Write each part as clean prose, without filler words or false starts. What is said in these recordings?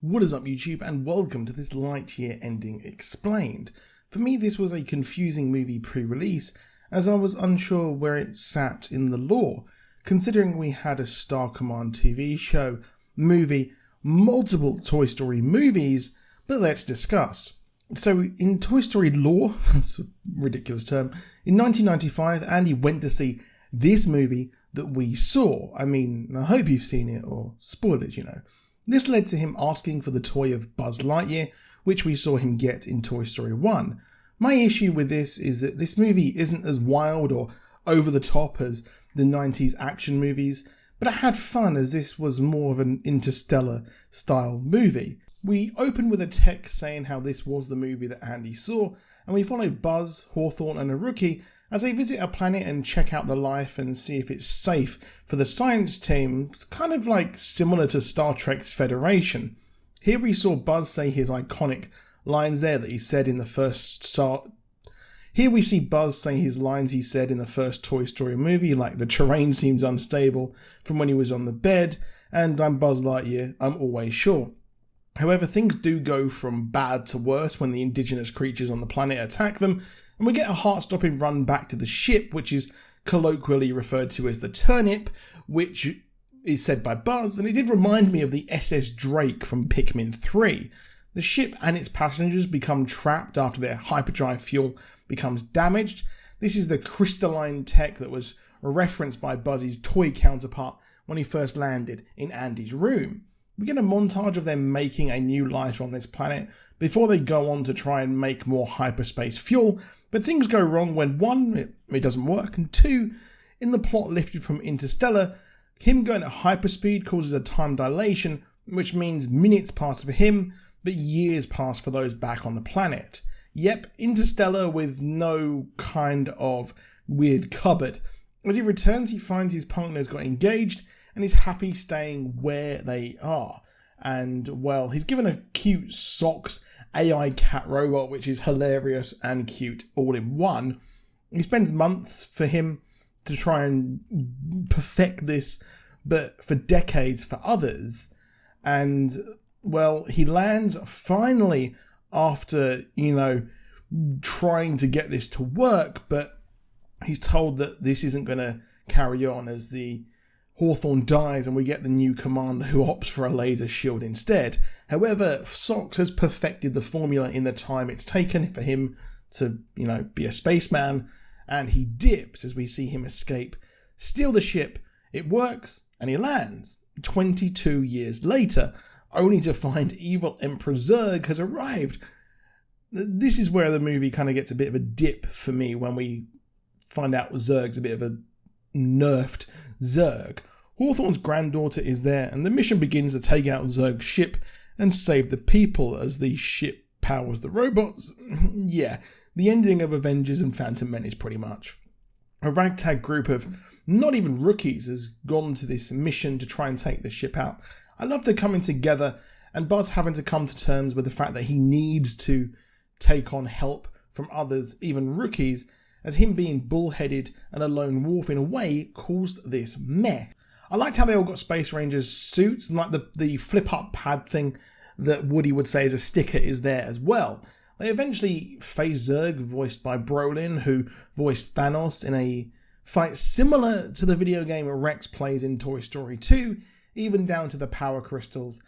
What is up YouTube, and welcome to this Lightyear ending explained. For me, this was a confusing movie pre-release as I was unsure where it sat in the lore, considering we had a Star Command TV show, movie, multiple Toy Story movies, but let's discuss. So in Toy Story lore, that's a ridiculous term, in 1995 Andy went to see this movie that we saw. I mean, I hope you've seen it, or spoilers, you know. This led to him asking for the toy of Buzz Lightyear, which we saw him get in Toy Story 1. My issue with this is that this movie isn't as wild or over the top as the 90s action movies, but it had fun as this was more of an Interstellar style movie. We open with a text saying how this was the movie that Andy saw, and we follow Buzz, Hawthorne and a rookie as they visit a planet and check out the life and see if it's safe for the science team, kind of like similar to Star Trek's Federation. Here we saw Buzz say his iconic lines there that he said in the first Here we see Buzz say his lines he said in the first Toy Story movie, like the terrain seems unstable from when he was on the bed, and I'm Buzz Lightyear, I'm always sure. However, things do go from bad to worse when the indigenous creatures on the planet attack them, and we get a heart-stopping run back to the ship, which is colloquially referred to as the Turnip, which is said by Buzz, and it did remind me of the SS Drake from Pikmin 3. The ship and its passengers become trapped after their hyperdrive fuel becomes damaged. This is the crystalline tech that was referenced by Buzzy's toy counterpart when he first landed in Andy's room. We get a montage of them making a new life on this planet before they go on to try and make more hyperspace fuel, but things go wrong when one, it doesn't work, and two, in the plot lifted from Interstellar, him going at hyperspeed causes a time dilation, which means minutes pass for him, but years pass for those back on the planet. Yep, Interstellar with no kind of weird cupboard. As he returns, he finds his partner's got engaged, and is happy staying where they are. And, well, he's given a cute Socks AI cat robot, which is hilarious and cute all in one. He spends months for him to try and perfect this, but for decades for others. And, well, he lands finally after, trying to get this to work, but he's told that this isn't going to carry on as the Hawthorne dies and we get the new commander who opts for a laser shield instead. However, Socks has perfected the formula in the time it's taken for him to, be a spaceman, and he dips as we see him escape, steal the ship, it works, and he lands 22 years later, only to find evil Emperor Zurg has arrived. This is where the movie kind of gets a bit of a dip for me when we find out Zurg's a bit of a nerfed Zurg. Hawthorne's granddaughter is there, and the mission begins to take out Zurg's ship and save the people as the ship powers the robots. Yeah, the ending of Avengers and Phantom Menace pretty much. A ragtag group of not even rookies has gone to this mission to try and take the ship out. I love the coming together and Buzz having to come to terms with the fact that he needs to take on help from others, even rookies, as him being bullheaded and a lone wolf in a way caused this mess. I liked how they all got Space Rangers suits, and like the flip-up pad thing that Woody would say is a sticker is there as well. They eventually face Zurg, voiced by Brolin, who voiced Thanos in a fight similar to the video game Rex plays in Toy Story 2, even down to the power crystals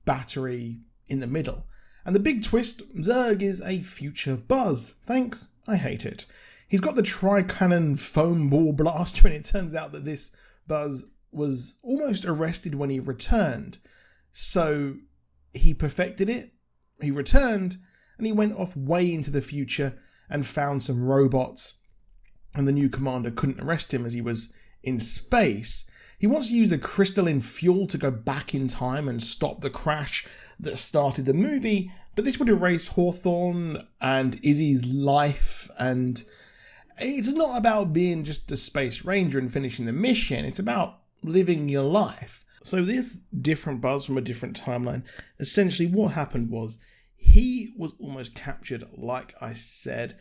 battery in the middle. And the big twist, Zurg is a future Buzz. Thanks, I hate it. He's got the tri-cannon foam ball blaster, and it turns out that this Buzz was almost arrested when he returned. So he perfected it, he returned, and he went off way into the future and found some robots, and the new commander couldn't arrest him as he was in space. He wants to use the crystalline fuel to go back in time and stop the crash that started the movie, but this would erase Hawthorne and Izzy's life, and it's not about being just a space ranger and finishing the mission, it's about living your life. So this different Buzz from a different timeline, essentially what happened was he was almost captured, like I said,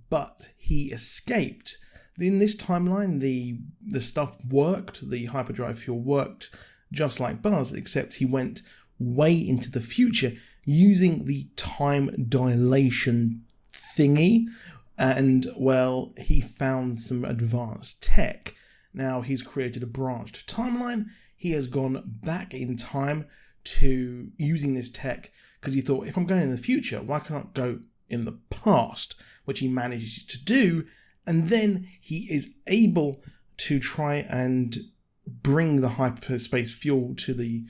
but he escaped. In this timeline, the stuff worked, the hyperdrive fuel worked just like Buzz, except he went way into the future using the time dilation thingy. And well, he found some advanced tech. Now he's created a branched timeline. He has gone back in time to using this tech because he thought, if I'm going in the future, why can't I go in the past? Which he manages to do. And then he is able to try and bring the hyperspace fuel to the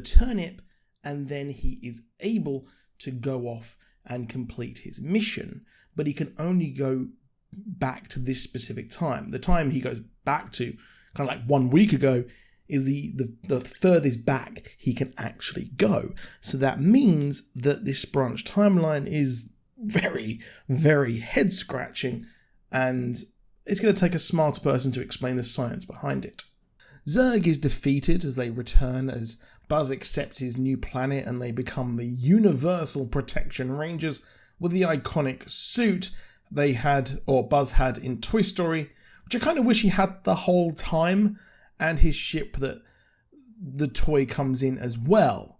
turnip. And then he is able to go off and complete his mission. But he can only go back to this specific time. The time he goes back to, kind of like 1 week ago, is the furthest back he can actually go. So that means that this branch timeline is very, very head-scratching, and it's going to take a smarter person to explain the science behind it. Zurg is defeated as they return, as Buzz accepts his new planet and they become the Universal Protection Rangers with the iconic suit they had, or Buzz had, in Toy Story, which I kind of wish he had the whole time, and his ship that the toy comes in as well.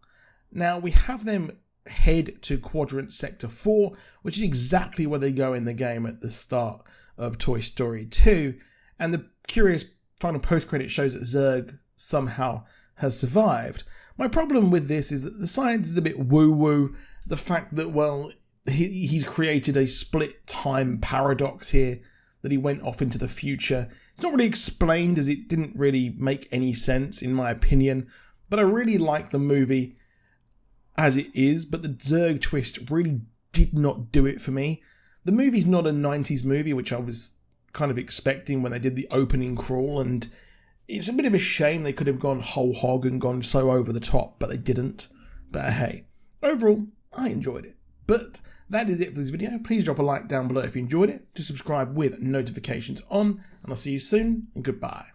Now we have them head to Quadrant Sector 4, which is exactly where they go in the game at the start of Toy Story 2, and the curious final post-credit shows that Zurg somehow has survived. My problem with this is that the science is a bit woo-woo. The fact that, well, he's created a split time paradox here, that he went off into the future. It's not really explained, as it didn't really make any sense in my opinion, but I really like the movie as it is, but the Zurg twist really did not do it for me. The movie's not a 90s movie, which I was kind of expecting when they did the opening crawl, and it's a bit of a shame they could have gone whole hog and gone so over the top, but they didn't. But hey, overall, I enjoyed it. But that is it for this video. Please drop a like down below if you enjoyed it. To subscribe with notifications on, and I'll see you soon, and goodbye.